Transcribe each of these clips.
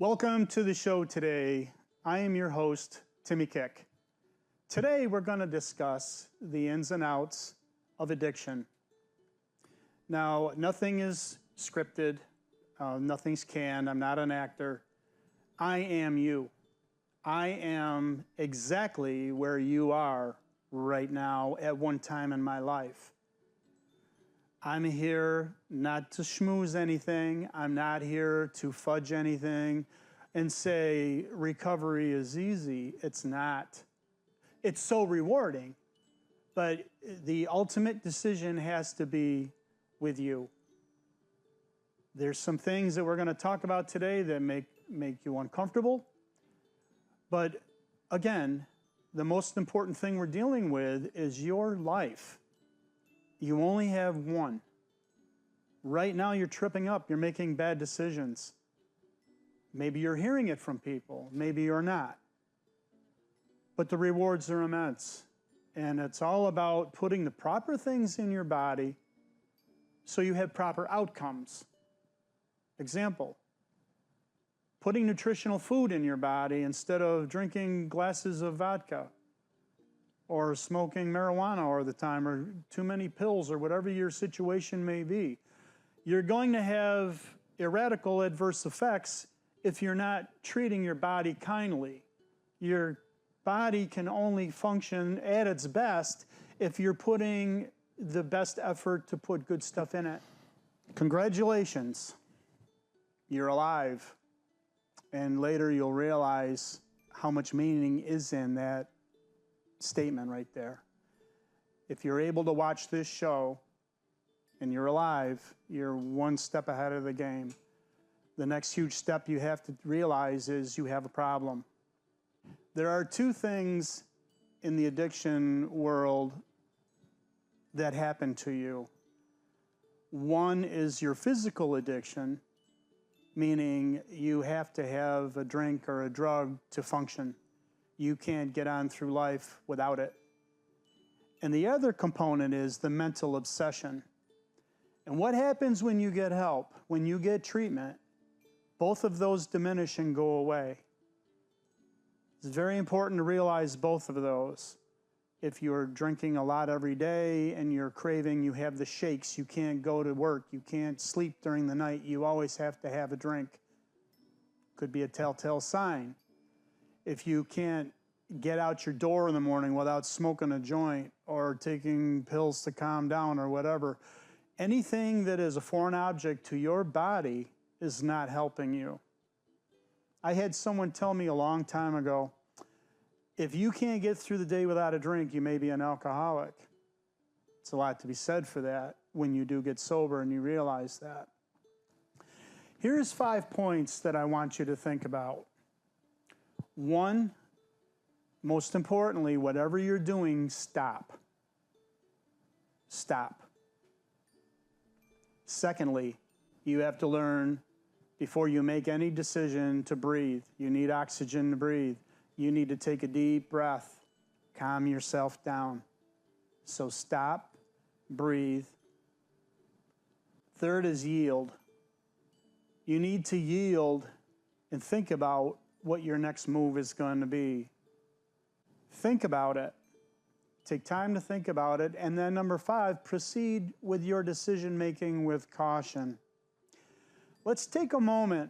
Welcome to the show today. I am your host, Timmy Kick. Today we're going to discuss the ins and outs of addiction. Now, nothing is scripted, nothing's canned, I'm not an actor. I am you. I am exactly where you are right now at one time in my life. I'm here not to schmooze anything. I'm not here to fudge anything and say recovery is easy. It's not. It's so rewarding, but the ultimate decision has to be with you. There's some things that we're going to talk about today that make you uncomfortable. But again, the most important thing we're dealing with is your life. You only have one. Right now you're tripping up, you're making bad decisions. Maybe you're hearing it from people, maybe you're not. But the rewards are immense. And it's all about putting the proper things in your body so you have proper outcomes. Example, putting nutritional food in your body instead of drinking glasses of vodka, or smoking marijuana all the time, or too many pills, or whatever your situation may be. You're going to have radical adverse effects if you're not treating your body kindly. Your body can only function at its best if you're putting the best effort to put good stuff in it. Congratulations, you're alive. And later you'll realize how much meaning is in that statement right there. If you're able to watch this show and you're alive, you're one step ahead of the game. The next huge step you have to realize is you have a problem. There are two things in the addiction world that happen to you. One is your physical addiction, meaning you have to have a drink or a drug to function. You can't get on through life without it. And the other component is the mental obsession. And what happens when you get help, when you get treatment? Both of those diminish and go away. It's very important to realize both of those. If you're drinking a lot every day and you're craving, you have the shakes, you can't go to work, you can't sleep during the night, you always have to have a drink. Could be a telltale sign. If you can't get out your door in the morning without smoking a joint or taking pills to calm down or whatever, anything that is a foreign object to your body is not helping you. I had someone tell me a long time ago, if you can't get through the day without a drink, you may be an alcoholic. It's a lot to be said for that when you do get sober and you realize that. Here's 5 points that I want you to think about. One, most importantly, whatever you're doing, stop. Stop. Secondly, you have to learn before you make any decision to breathe. You need oxygen to breathe. You need to take a deep breath, calm yourself down. So stop, breathe. Third is yield. You need to yield and think about what your next move is going to be. Think about it. Take time to think about it. And then number 5, proceed with your decision making with caution. Let's take a moment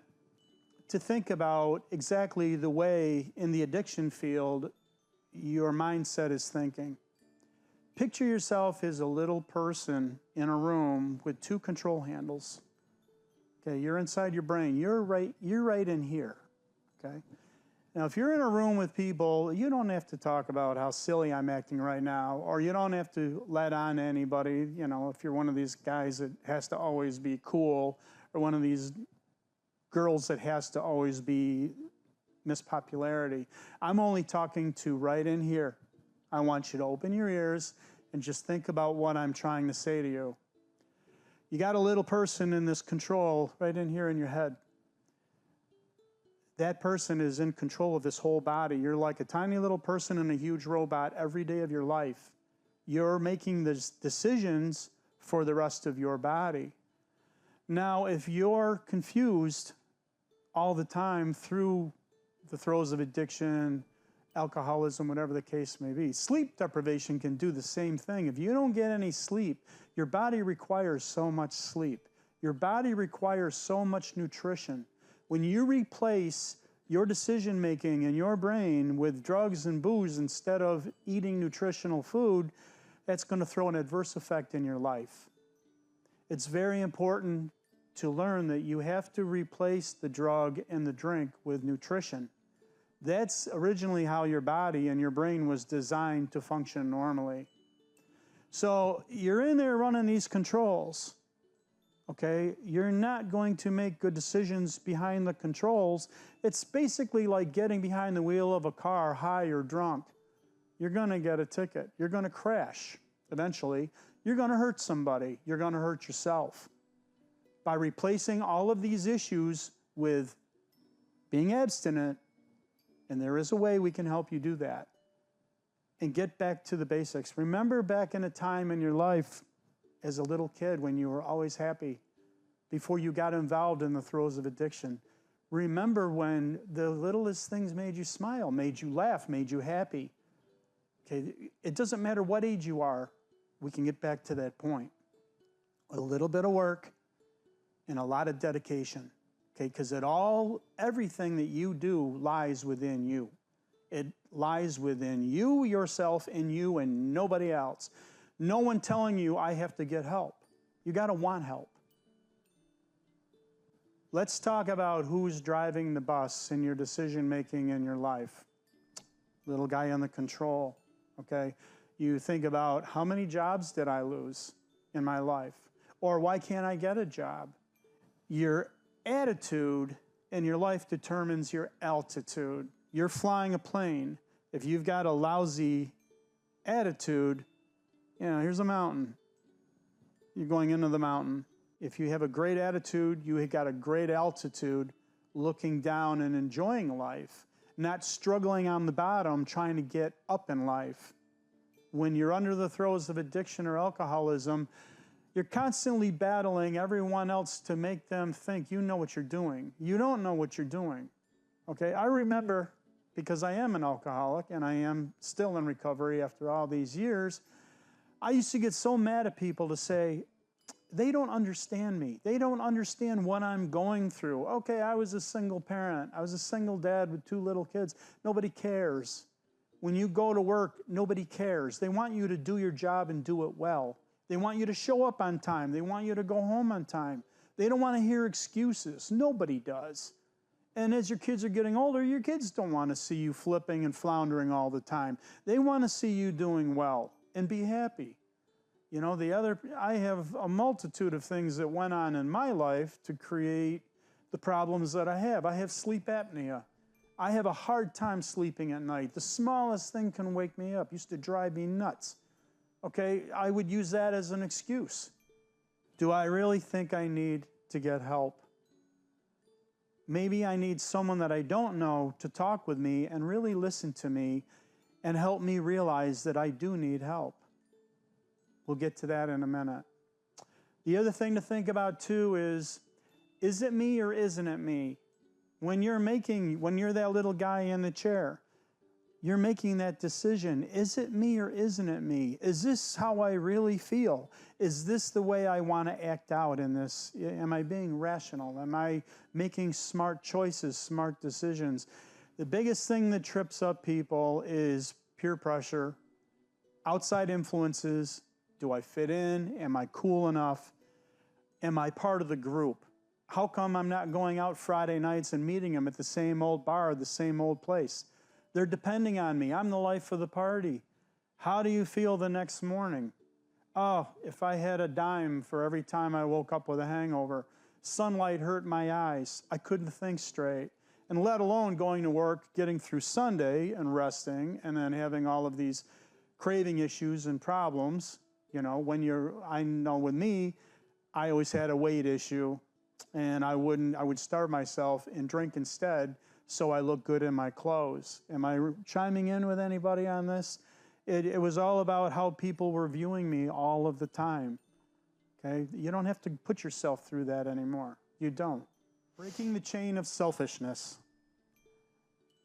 to think about exactly the way in the addiction field your mindset is thinking. Picture yourself as a little person in a room with 2 control handles. Okay, you're inside your brain. You're right in here. Okay? Now, if you're in a room with people, you don't have to talk about how silly I'm acting right now, or you don't have to let on to anybody. You know, if you're one of these guys that has to always be cool, or one of these girls that has to always be Miss Popularity. I'm only talking to right in here. I want you to open your ears and just think about what I'm trying to say to you. You got a little person in this control right in here in your head. That person is in control of this whole body. You're like a tiny little person in a huge robot every day of your life. You're making the decisions for the rest of your body. Now, if you're confused all the time through the throes of addiction, alcoholism, whatever the case may be. Sleep deprivation can do the same thing. If you don't get any sleep, your body requires so much sleep. Your body requires so much nutrition. When you replace your decision making in your brain with drugs and booze instead of eating nutritional food, that's going to throw an adverse effect in your life. It's very important to learn that you have to replace the drug and the drink with nutrition. That's originally how your body and your brain was designed to function normally. So you're in there running these controls, okay? You're not going to make good decisions behind the controls. It's basically like getting behind the wheel of a car high or drunk. You're going to get a ticket. You're going to crash eventually. You're going to hurt somebody. You're going to hurt yourself. By replacing all of these issues with being abstinent, and there is a way we can help you do that, and get back to the basics. Remember back in a time in your life as a little kid when you were always happy before you got involved in the throes of addiction. Remember when the littlest things made you smile, made you laugh, made you happy. Okay, it doesn't matter what age you are, we can get back to that point. A little bit of work and a lot of dedication. Okay, because everything that you do lies within you. It lies within you, yourself, and you, and nobody else. No one telling you, I have to get help. You got to want help. Let's talk about who's driving the bus in your decision-making in your life. Little guy on the control, okay? You think about, how many jobs did I lose in my life? Or why can't I get a job? Your attitude in your life determines your altitude. You're flying a plane. If you've got a lousy attitude, here's a mountain. You're going into the mountain. If you have a great attitude, you got a great altitude, looking down and enjoying life, not struggling on the bottom, trying to get up in life. When you're under the throes of addiction or alcoholism, you're constantly battling everyone else to make them think you know what you're doing. You don't know what you're doing. Okay, I remember, because I am an alcoholic and I am still in recovery after all these years, I used to get so mad at people to say, they don't understand me. They don't understand what I'm going through. Okay, I was a single parent. I was a single dad with 2 little kids. Nobody cares. When you go to work, nobody cares. They want you to do your job and do it well. They want you to show up on time. They want you to go home on time. They don't want to hear excuses. Nobody does. And as your kids are getting older, your kids don't want to see you flipping and floundering all the time. They want to see you doing well and be happy. I have a multitude of things that went on in my life to create the problems that I have. I have sleep apnea. I have a hard time sleeping at night. The smallest thing can wake me up. It used to drive me nuts. Okay, I would use that as an excuse. Do I really think I need to get help? Maybe I need someone that I don't know to talk with me and really listen to me and help me realize that I do need help. We'll get to that in a minute. The other thing to think about too is it me or isn't it me? When you're that little guy in the chair, you're making that decision. Is it me or isn't it me? Is this how I really feel? Is this the way I want to act out in this? Am I being rational? Am I making smart choices, smart decisions? The biggest thing that trips up people is peer pressure, outside influences. Do I fit in? Am I cool enough? Am I part of the group? How come I'm not going out Friday nights and meeting them at the same old bar, the same old place? They're depending on me. I'm the life of the party. How do you feel the next morning? Oh, if I had a dime for every time I woke up with a hangover. Sunlight hurt my eyes. I couldn't think straight. And let alone going to work, getting through Sunday and resting, and then having all of these craving issues and problems. I know with me, I always had a weight issue, and I would starve myself and drink instead, so I look good in my clothes. Am I chiming in with anybody on this? It was all about how people were viewing me all of the time. Okay? You don't have to put yourself through that anymore. You don't. Breaking the chain of selfishness.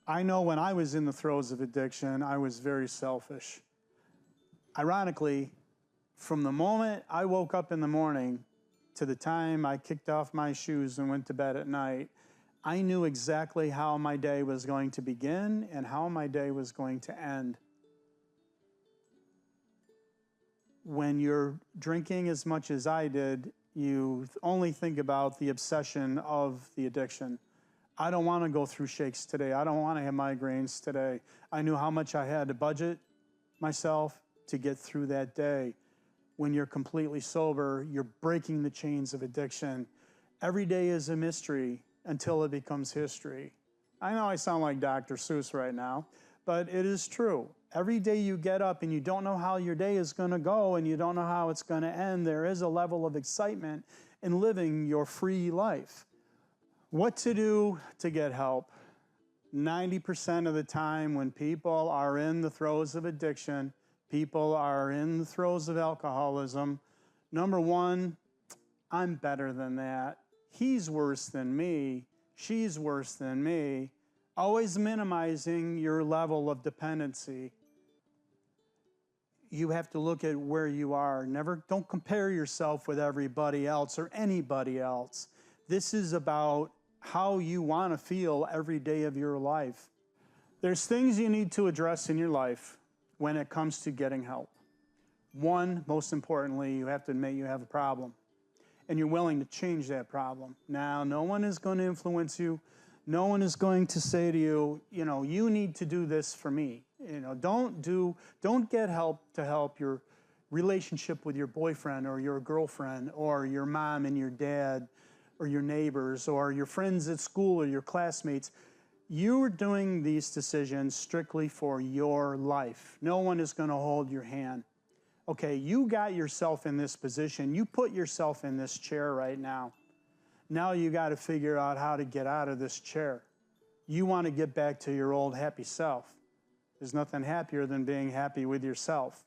I know when I was in the throes of addiction, I was very selfish. Ironically, from the moment I woke up in the morning to the time I kicked off my shoes and went to bed at night, I knew exactly how my day was going to begin and how my day was going to end. When you're drinking as much as I did, you only think about the obsession of the addiction. I don't want to go through shakes today. I don't want to have migraines today. I knew how much I had to budget myself to get through that day. When you're completely sober, you're breaking the chains of addiction. Every day is a mystery until it becomes history. I know I sound like Dr. Seuss right now, but it is true. Every day you get up and you don't know how your day is going to go and you don't know how it's going to end, there is a level of excitement in living your free life. What to do to get help? 90% of the time when people are in the throes of addiction, people are in the throes of alcoholism, number one, I'm better than that. He's worse than me. She's worse than me. Always minimizing your level of dependency. You have to look at where you are. Don't compare yourself with everybody else or anybody else. This is about how you want to feel every day of your life. There's things you need to address in your life when it comes to getting help. One, most importantly, you have to admit you have a problem and you're willing to change that problem. Now, no one is going to influence you. No one is going to say to you, you need to do this for me. Don't get help to help your relationship with your boyfriend or your girlfriend or your mom and your dad or your neighbors or your friends at school or your classmates. You're doing these decisions strictly for your life. No one is going to hold your hand. Okay, you got yourself in this position. You put yourself in this chair right now. Now you got to figure out how to get out of this chair. You want to get back to your old happy self. There's nothing happier than being happy with yourself.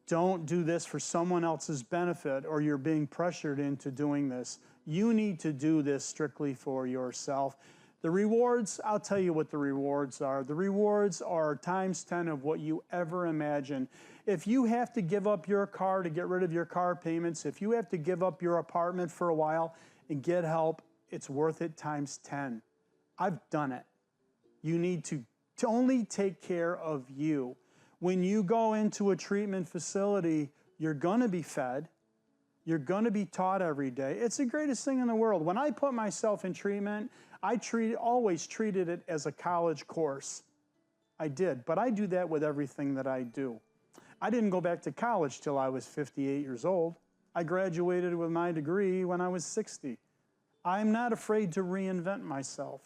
Don't do this for someone else's benefit or you're being pressured into doing this. You need to do this strictly for yourself. The rewards, I'll tell you what the rewards are. The rewards are times 10 of what you ever imagine. If you have to give up your car to get rid of your car payments, if you have to give up your apartment for a while and get help, it's worth it times 10. I've done it. You need to only take care of you. When you go into a treatment facility, you're going to be fed. You're going to be taught every day. It's the greatest thing in the world. When I put myself in treatment, I always treated it as a college course. I did, but I do that with everything that I do. I didn't go back to college till I was 58 years old. I graduated with my degree when I was 60. I'm not afraid to reinvent myself.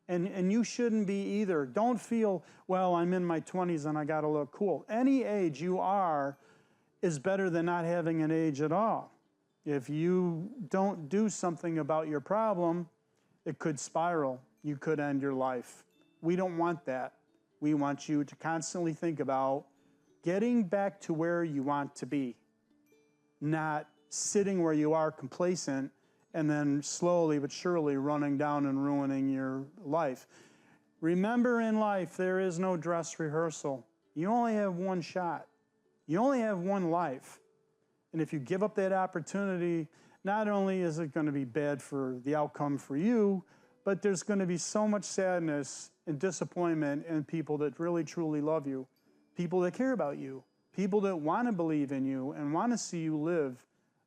And you shouldn't be either. Don't feel, well, I'm in my 20s and I got to look cool. Any age you are is better than not having an age at all. If you don't do something about your problem, it could spiral. You could end your life. We don't want that. We want you to constantly think about getting back to where you want to be, not sitting where you are complacent and then slowly but surely running down and ruining your life. Remember, in life, there is no dress rehearsal. You only have one shot. You only have one life. And if you give up that opportunity, not only is it going to be bad for the outcome for you, but there's going to be so much sadness and disappointment in people that really, truly love you, people that care about you, people that want to believe in you and want to see you live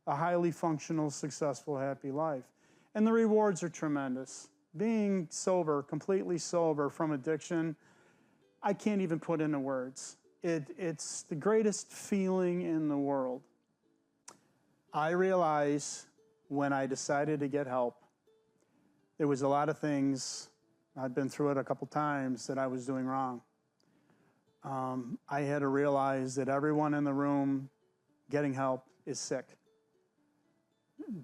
a highly functional, successful, happy life. And the rewards are tremendous. Being sober, completely sober from addiction, I can't even put into words. It's the greatest feeling in the world. I realized when I decided to get help, there was a lot of things, I've been through it a couple times, that I was doing wrong. I had to realize that everyone in the room getting help is sick.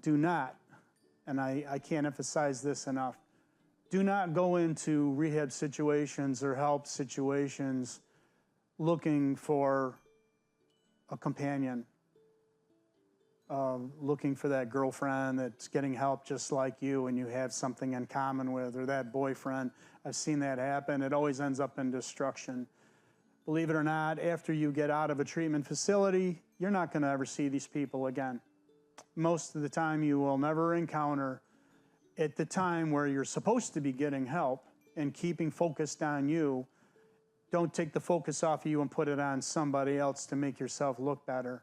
Do not, and I can't emphasize this enough, do not go into rehab situations or help situations looking for a companion. looking for that girlfriend that's getting help just like you and you have something in common with, or that boyfriend. I've seen that happen. It always ends up in destruction. Believe it or not, after you get out of a treatment facility, you're not going to ever see these people again. Most of the time, you will never encounter at the time where you're supposed to be getting help and keeping focused on you. Don't take the focus off of you and put it on somebody else to make yourself look better.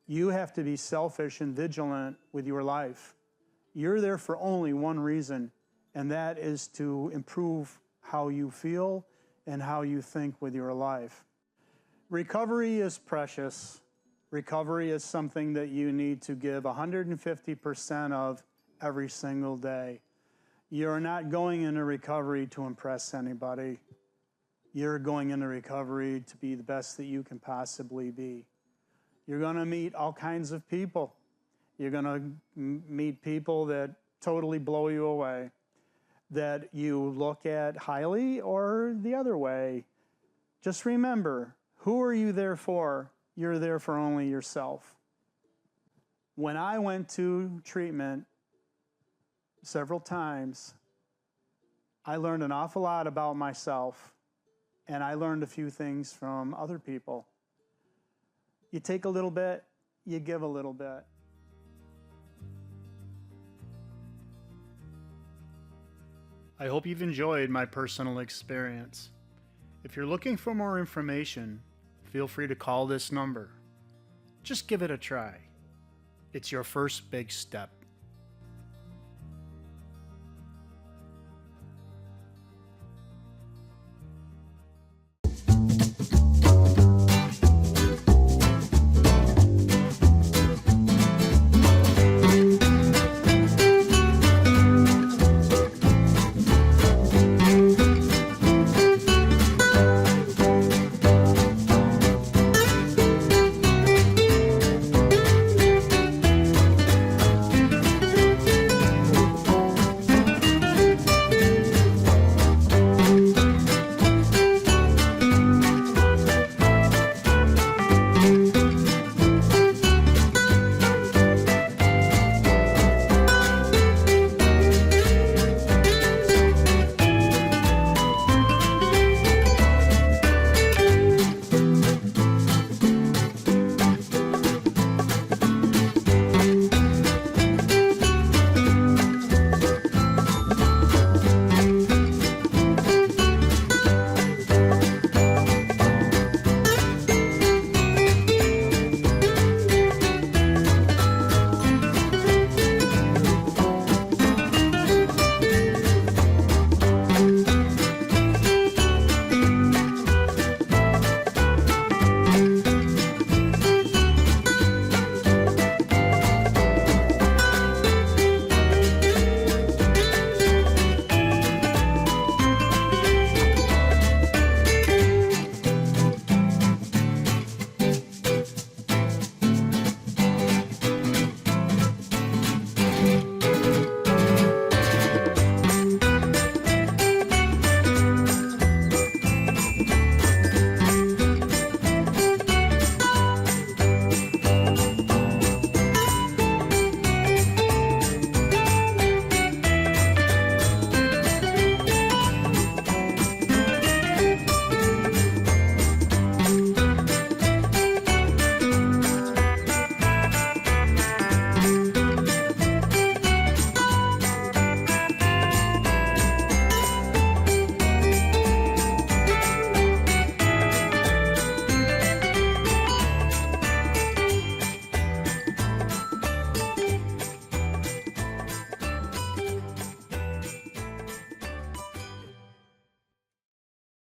You have to be selfish and vigilant with your life. You're there for only one reason, and that is to improve how you feel and how you think with your life. Recovery is precious. Recovery is something that you need to give 150% of every single day. You're not going into recovery to impress anybody. You're going into recovery to be the best that you can possibly be. You're going to meet all kinds of people. You're going to meet people that totally blow you away, that you look at highly or the other way. Just remember, who are you there for? You're there for only yourself. When I went to treatment several times, I learned an awful lot about myself, and I learned a few things from other people. You take a little bit, you give a little bit. I hope you've enjoyed my personal experience. If you're looking for more information, feel free to call this number. Just give it a try. It's your first big step.